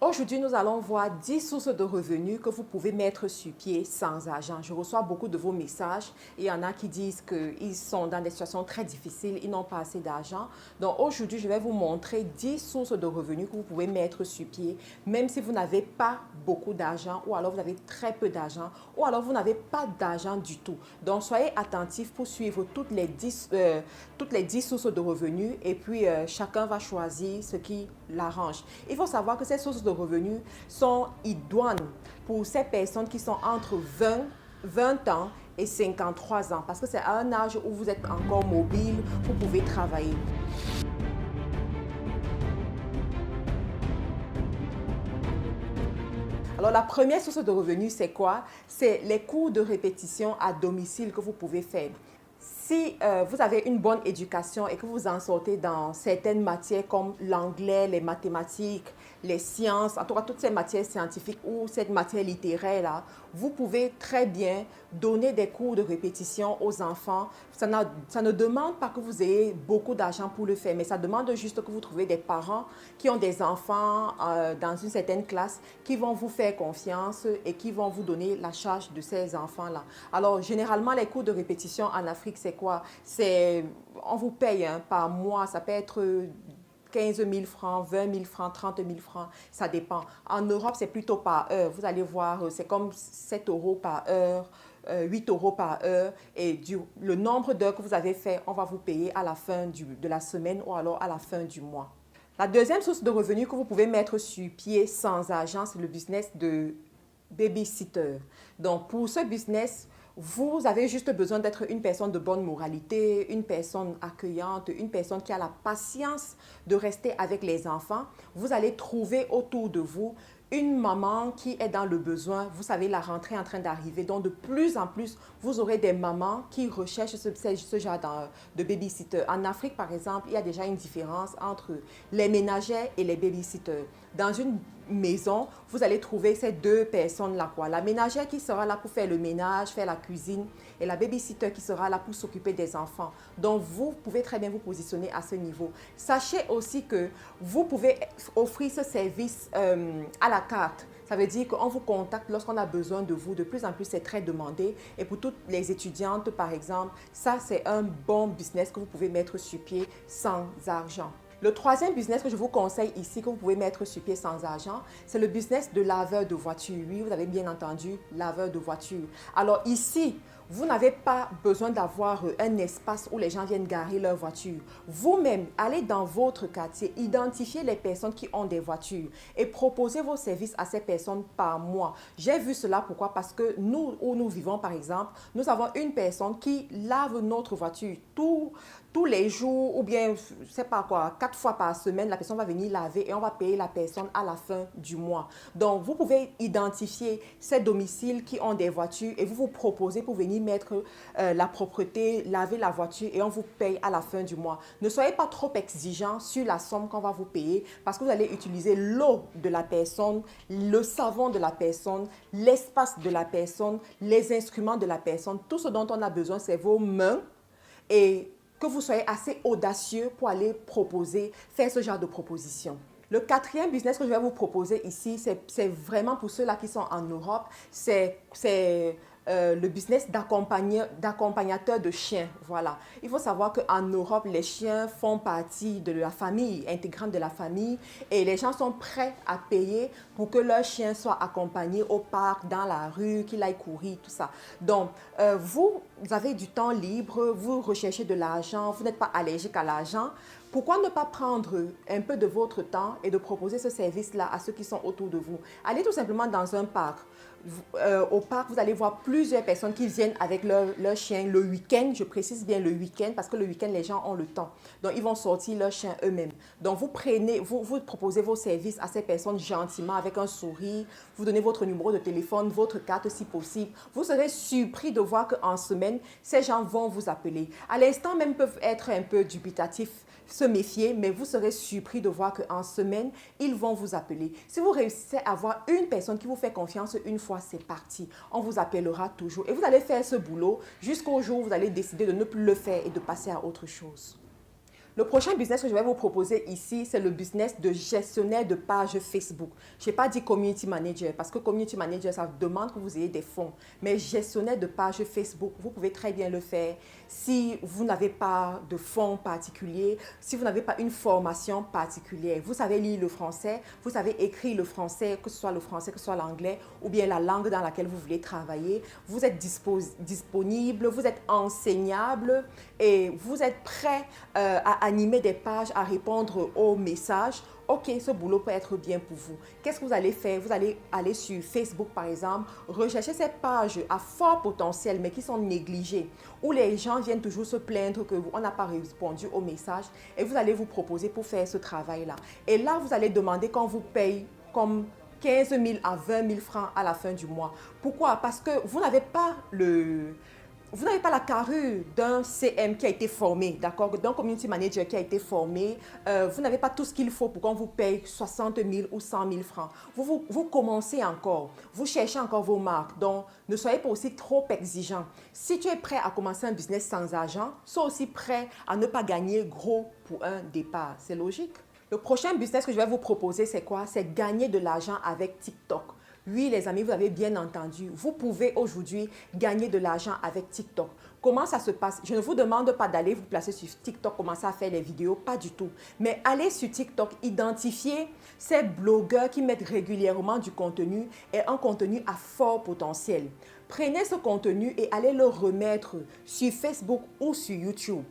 Aujourd'hui, nous allons voir 10 sources de revenus que vous pouvez mettre sur pied sans argent. Je reçois beaucoup de vos messages et il y en a qui disent qu'ils sont dans des situations très difficiles, ils n'ont pas assez d'argent. Donc aujourd'hui, je vais vous montrer 10 sources de revenus que vous pouvez mettre sur pied, même si vous n'avez pas beaucoup d'argent ou alors vous avez très peu d'argent ou alors vous n'avez pas d'argent du tout. Donc soyez attentifs pour suivre toutes les 10 sources de revenus et puis chacun va choisir ce qui l'arrange. Il faut savoir que ces sources de revenus sont idoines pour ces personnes qui sont entre 20 ans et 53 ans parce que c'est à un âge où vous êtes encore mobile, vous pouvez travailler. Alors, la première source de revenus, c'est quoi? C'est les cours de répétition à domicile que vous pouvez faire. Si vous avez une bonne éducation et que vous en sortez dans certaines matières comme l'anglais, les mathématiques, les sciences, en tout cas toutes ces matières scientifiques ou cette matière littéraire-là, vous pouvez très bien donner des cours de répétition aux enfants. Ça ne demande pas que vous ayez beaucoup d'argent pour le faire, mais ça demande juste que vous trouviez des parents qui ont des enfants dans une certaine classe qui vont vous faire confiance et qui vont vous donner la charge de ces enfants-là. Alors, généralement, les cours de répétition en Afrique, c'est quoi? On vous paye par mois, ça peut être 15 000 francs, 20 000 francs, 30 000 francs, ça dépend. En Europe, c'est plutôt par heure. Vous allez voir, c'est comme 7 euros par heure, 8 euros par heure. Et le nombre d'heures que vous avez fait, on va vous payer à la fin de la semaine ou alors à la fin du mois. La deuxième source de revenus que vous pouvez mettre sur pied sans argent, c'est le business de babysitter. Donc, pour ce business, vous avez juste besoin d'être une personne de bonne moralité, une personne accueillante, une personne qui a la patience de rester avec les enfants. Vous allez trouver autour de vous une maman qui est dans le besoin. Vous savez, la rentrée est en train d'arriver. Donc, de plus en plus, vous aurez des mamans qui recherchent ce genre de babysitter. En Afrique, par exemple, il y a déjà une différence entre les ménagères et les babysitters. Dans une maison, vous allez trouver ces deux personnes-là. La ménagère qui sera là pour faire le ménage, faire la cuisine, et la babysitter qui sera là pour s'occuper des enfants. Donc, vous pouvez très bien vous positionner à ce niveau. Sachez aussi que vous pouvez offrir ce service à la carte. Ça veut dire qu'on vous contacte lorsqu'on a besoin de vous. De plus en plus, c'est très demandé. Et pour toutes les étudiantes, par exemple, ça, c'est un bon business que vous pouvez mettre sur pied sans argent. Le troisième business que je vous conseille ici, que vous pouvez mettre sur pied sans argent, c'est le business de laveur de voiture. Oui, vous avez bien entendu, laveur de voiture. Alors ici, vous n'avez pas besoin d'avoir un espace où les gens viennent garer leur voiture. Vous-même, allez dans votre quartier, identifiez les personnes qui ont des voitures et proposez vos services à ces personnes par mois. J'ai vu cela, pourquoi? Parce que nous, où nous vivons par exemple, nous avons une personne qui lave notre voiture tous les jours ou bien, je ne sais pas quoi, 4 fois par semaine, la personne va venir laver et on va payer la personne à la fin du mois. Donc, vous pouvez identifier ces domiciles qui ont des voitures et vous vous proposez pour venir mettre la propreté, laver la voiture et on vous paye à la fin du mois. Ne soyez pas trop exigeant sur la somme qu'on va vous payer parce que vous allez utiliser l'eau de la personne, le savon de la personne, l'espace de la personne, les instruments de la personne. Tout ce dont on a besoin, c'est vos mains et que vous soyez assez audacieux pour aller faire ce genre de proposition. Le quatrième business que je vais vous proposer ici, c'est vraiment pour ceux-là qui sont en Europe, c'est le business d'accompagnateur de chiens. Voilà. Il faut savoir qu'en Europe, les chiens font partie de la famille, intégrante de la famille, et les gens sont prêts à payer pour que leur chien soit accompagné au parc, dans la rue, qu'il aille courir, tout ça. Donc, vous avez du temps libre, vous recherchez de l'argent, vous n'êtes pas allergique à l'argent. Pourquoi ne pas prendre un peu de votre temps et de proposer ce service-là à ceux qui sont autour de vous? Allez tout simplement dans un parc. Au parc, vous allez voir plusieurs personnes qui viennent avec leur chien le week-end. Je précise bien le week-end parce que le week-end, les gens ont le temps. Donc, ils vont sortir leur chien eux-mêmes. Donc, vous proposez vos services à ces personnes gentiment avec un sourire. Vous donnez votre numéro de téléphone, votre carte si possible. Vous serez surpris de voir qu'en semaine, ces gens vont vous appeler. À l'instant même, peuvent être un peu dubitatifs, se méfier, mais vous serez surpris de voir qu'en semaine, ils vont vous appeler. Si vous réussissez à avoir une personne qui vous fait confiance une fois, c'est parti. On vous appellera toujours et vous allez faire ce boulot jusqu'au jour où vous allez décider de ne plus le faire et de passer à autre chose. Le prochain business que je vais vous proposer ici, c'est le business de gestionnaire de page Facebook. Je n'ai pas dit community manager parce que community manager, ça demande que vous ayez des fonds. Mais gestionnaire de page Facebook, vous pouvez très bien le faire si vous n'avez pas de fonds particuliers, si vous n'avez pas une formation particulière. Vous savez lire le français, vous savez écrire le français, que ce soit le français, que ce soit l'anglais ou bien la langue dans laquelle vous voulez travailler. Vous êtes disponible, vous êtes enseignable et vous êtes prêt à animer des pages, à répondre aux messages. Ok, ce boulot peut être bien pour vous. Qu'est-ce que vous allez faire? Vous allez aller sur Facebook, par exemple, rechercher ces pages à fort potentiel, mais qui sont négligées, où les gens viennent toujours se plaindre qu'on n'a pas répondu aux messages, et vous allez vous proposer pour faire ce travail-là. Et là, vous allez demander qu'on vous paye comme 15 000 à 20 000 francs à la fin du mois. Pourquoi? Parce que vous n'avez pas la carrure d'un CM qui a été formé, d'accord, d'un community manager qui a été formé. Vous n'avez pas tout ce qu'il faut pour qu'on vous paye 60 000 ou 100 000 francs. Vous commencez encore, vous cherchez encore vos marques. Donc, ne soyez pas aussi trop exigeant. Si tu es prêt à commencer un business sans argent, sois aussi prêt à ne pas gagner gros pour un départ. C'est logique. Le prochain business que je vais vous proposer, c'est quoi? C'est gagner de l'argent avec TikTok. Oui, les amis, vous avez bien entendu. Vous pouvez aujourd'hui gagner de l'argent avec TikTok. Comment ça se passe? Je ne vous demande pas d'aller vous placer sur TikTok, commencer à faire des vidéos, pas du tout. Mais allez sur TikTok, identifiez ces blogueurs qui mettent régulièrement du contenu et un contenu à fort potentiel. Prenez ce contenu et allez le remettre sur Facebook ou sur YouTube.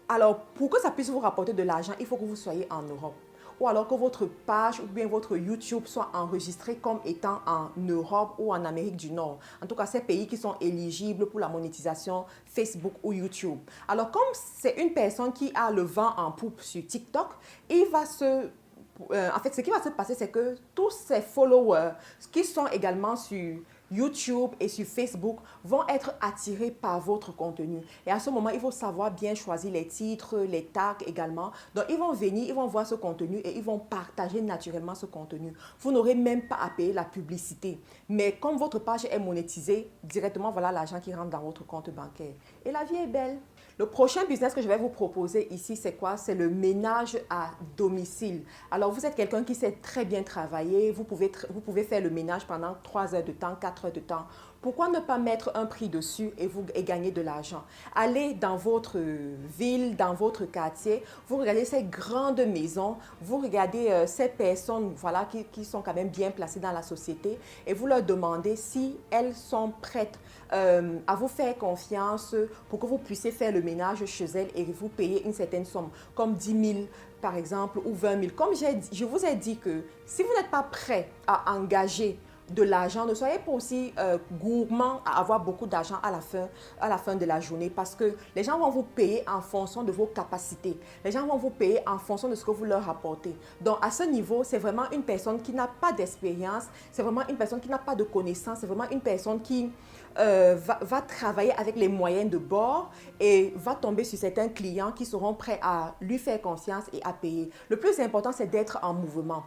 Alors, pour que ça puisse vous rapporter de l'argent, il faut que vous soyez en Europe. Ou alors que votre page ou bien votre YouTube soit enregistré comme étant en Europe ou en Amérique du Nord. En tout cas, ces pays qui sont éligibles pour la monétisation Facebook ou YouTube. Alors, comme c'est une personne qui a le vent en poupe sur TikTok, en fait, ce qui va se passer, c'est que tous ces followers qui sont également sur YouTube et sur Facebook vont être attirés par votre contenu. Et à ce moment, il faut savoir bien choisir les titres, les tags également. Donc, ils vont venir, ils vont voir ce contenu et ils vont partager naturellement ce contenu. Vous n'aurez même pas à payer la publicité. Mais comme votre page est monétisée, directement, voilà l'argent qui rentre dans votre compte bancaire. Et la vie est belle. Le prochain business que je vais vous proposer ici, c'est quoi? C'est le ménage à domicile. Alors, vous êtes quelqu'un qui sait très bien travailler. Vous pouvez faire le ménage pendant 3 heures de temps, 4 heures de temps. Pourquoi ne pas mettre un prix dessus et gagner de l'argent? Allez dans votre ville, dans votre quartier, vous regardez ces grandes maisons, vous regardez ces personnes voilà, qui sont quand même bien placées dans la société et vous leur demandez si elles sont prêtes à vous faire confiance pour que vous puissiez faire le ménage chez elles et vous payer une certaine somme, comme 10 000 par exemple ou 20 000. Comme je vous ai dit que si vous n'êtes pas prêt à engager de l'argent, ne soyez pas aussi gourmand à avoir beaucoup d'argent à la fin de la journée parce que les gens vont vous payer en fonction de vos capacités. Les gens vont vous payer en fonction de ce que vous leur apportez. Donc, à ce niveau, c'est vraiment une personne qui n'a pas d'expérience, c'est vraiment une personne qui n'a pas de connaissances, c'est vraiment une personne qui va travailler avec les moyens de bord et va tomber sur certains clients qui seront prêts à lui faire confiance et à payer. Le plus important, c'est d'être en mouvement.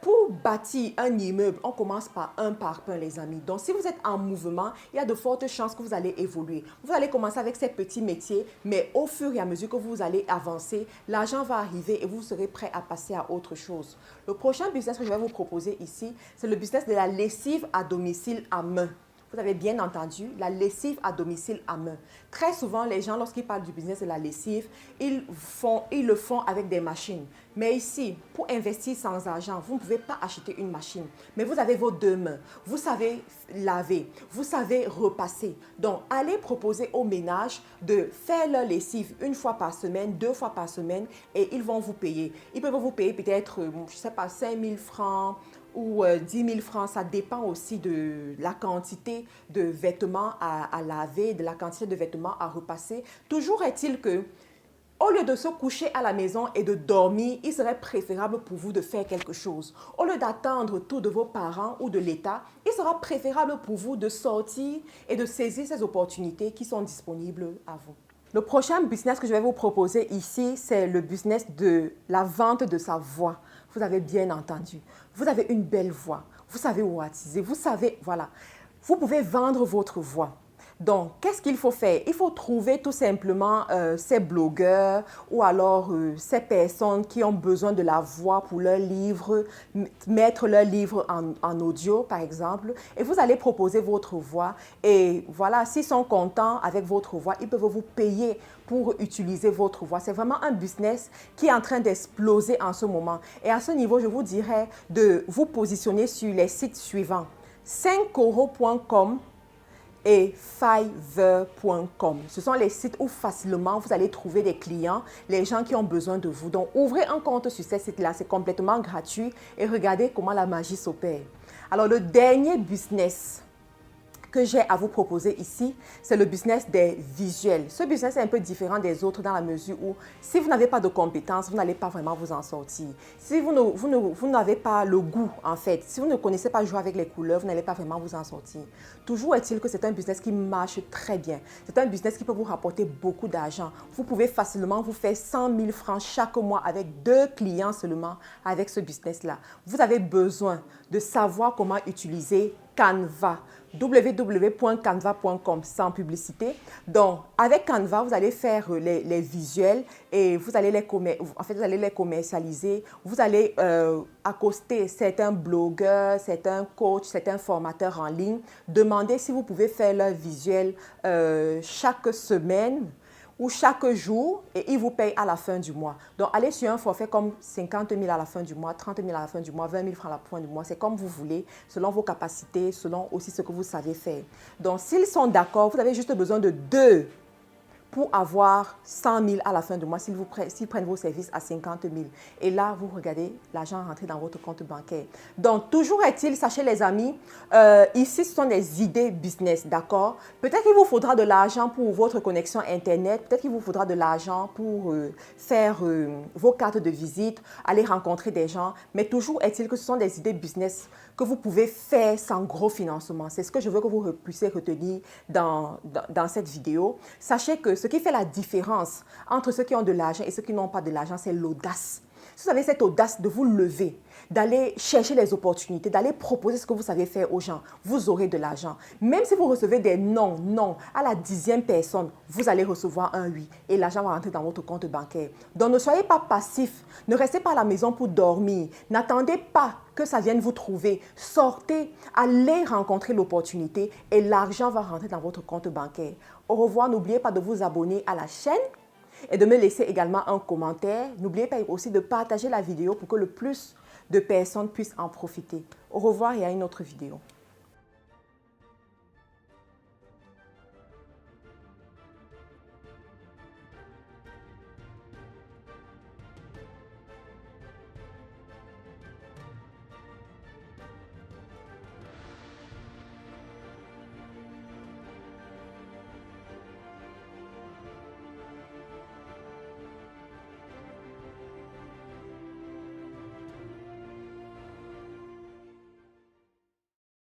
Pour bâtir un immeuble, on commence par un, les amis. Donc, si vous êtes en mouvement, il y a de fortes chances que vous allez évoluer. Vous allez commencer avec ces petits métiers, mais au fur et à mesure que vous allez avancer, l'argent va arriver et vous serez prêt à passer à autre chose. Le prochain business que je vais vous proposer ici, c'est le business de la lessive à domicile à main. Vous avez bien entendu, la lessive à domicile à main. Très souvent, les gens, lorsqu'ils parlent du business de la lessive, ils le font avec des machines. Mais ici, pour investir sans argent, vous ne pouvez pas acheter une machine. Mais vous avez vos deux mains. Vous savez laver. Vous savez repasser. Donc, allez proposer aux ménages de faire leur lessive une fois par semaine, 2 fois par semaine, et ils vont vous payer. Ils peuvent vous payer peut-être, je ne sais pas, 5 000 francs, ou 10 000 francs, ça dépend aussi de la quantité de vêtements à laver, de la quantité de vêtements à repasser. Toujours est-il que, au lieu de se coucher à la maison et de dormir, il serait préférable pour vous de faire quelque chose. Au lieu d'attendre tout de vos parents ou de l'État, il sera préférable pour vous de sortir et de saisir ces opportunités qui sont disponibles à vous. Le prochain business que je vais vous proposer ici, c'est le business de la vente de sa voix. Vous avez bien entendu. Vous avez une belle voix. Vous savez wattiser. Vous savez, voilà. Vous pouvez vendre votre voix. Donc, qu'est-ce qu'il faut faire? Il faut trouver tout simplement ces blogueurs ou alors ces personnes qui ont besoin de la voix pour leur livre, mettre leur livre en audio, par exemple, et vous allez proposer votre voix. Et voilà, s'ils sont contents avec votre voix, ils peuvent vous payer pour utiliser votre voix. C'est vraiment un business qui est en train d'exploser en ce moment. Et à ce niveau, je vous dirais de vous positionner sur les sites suivants. 5euros.com et Fiverr.com. Ce sont les sites où facilement vous allez trouver des clients, les gens qui ont besoin de vous. Donc, ouvrez un compte sur ces sites-là, c'est complètement gratuit et regardez comment la magie s'opère. Alors, le dernier business que j'ai à vous proposer ici, c'est le business des visuels. Ce business est un peu différent des autres dans la mesure où si vous n'avez pas de compétences, vous n'allez pas vraiment vous en sortir. Si vous n'avez pas le goût, en fait, si vous ne connaissez pas jouer avec les couleurs, vous n'allez pas vraiment vous en sortir. Toujours est-il que c'est un business qui marche très bien. C'est un business qui peut vous rapporter beaucoup d'argent. Vous pouvez facilement vous faire 100 000 francs chaque mois avec 2 clients seulement avec ce business-là. Vous avez besoin de savoir comment utiliser Canva, www.canva.com sans publicité. Donc, avec Canva, vous allez faire les visuels et vous allez les commercialiser. Vous allez accoster certains blogueurs, certains coachs, certains formateurs en ligne. Demandez si vous pouvez faire leurs visuels chaque semaine ou chaque jour et ils vous payent à la fin du mois. Donc, allez sur un forfait comme 50 000 à la fin du mois, 30 000 à la fin du mois, 20 000 francs à la fin du mois. C'est comme vous voulez, selon vos capacités, selon aussi ce que vous savez faire. Donc, s'ils sont d'accord, vous avez juste besoin de 2 pour avoir 100 000 à la fin du mois s'ils prennent vos services à 50 000. Et là, vous regardez l'argent rentrer dans votre compte bancaire. Donc, toujours est-il, sachez les amis, ici, ce sont des idées business, d'accord? Peut-être qu'il vous faudra de l'argent pour votre connexion Internet, peut-être qu'il vous faudra de l'argent pour faire vos cartes de visite, aller rencontrer des gens, mais toujours est-il que ce sont des idées business que vous pouvez faire sans gros financement. C'est ce que je veux que vous puissiez retenir dans cette vidéo. Sachez que ce qui fait la différence entre ceux qui ont de l'argent et ceux qui n'ont pas de l'argent, c'est l'audace. Si vous avez cette audace de vous lever, d'aller chercher les opportunités, d'aller proposer ce que vous savez faire aux gens, vous aurez de l'argent. Même si vous recevez des non, à la 10e personne, vous allez recevoir un oui et l'argent va rentrer dans votre compte bancaire. Donc ne soyez pas passif, ne restez pas à la maison pour dormir, n'attendez pas que ça vienne vous trouver. Sortez, allez rencontrer l'opportunité et l'argent va rentrer dans votre compte bancaire. Au revoir, n'oubliez pas de vous abonner à la chaîne et de me laisser également un commentaire. N'oubliez pas aussi de partager la vidéo pour que le plus de personnes puissent en profiter. Au revoir et à une autre vidéo.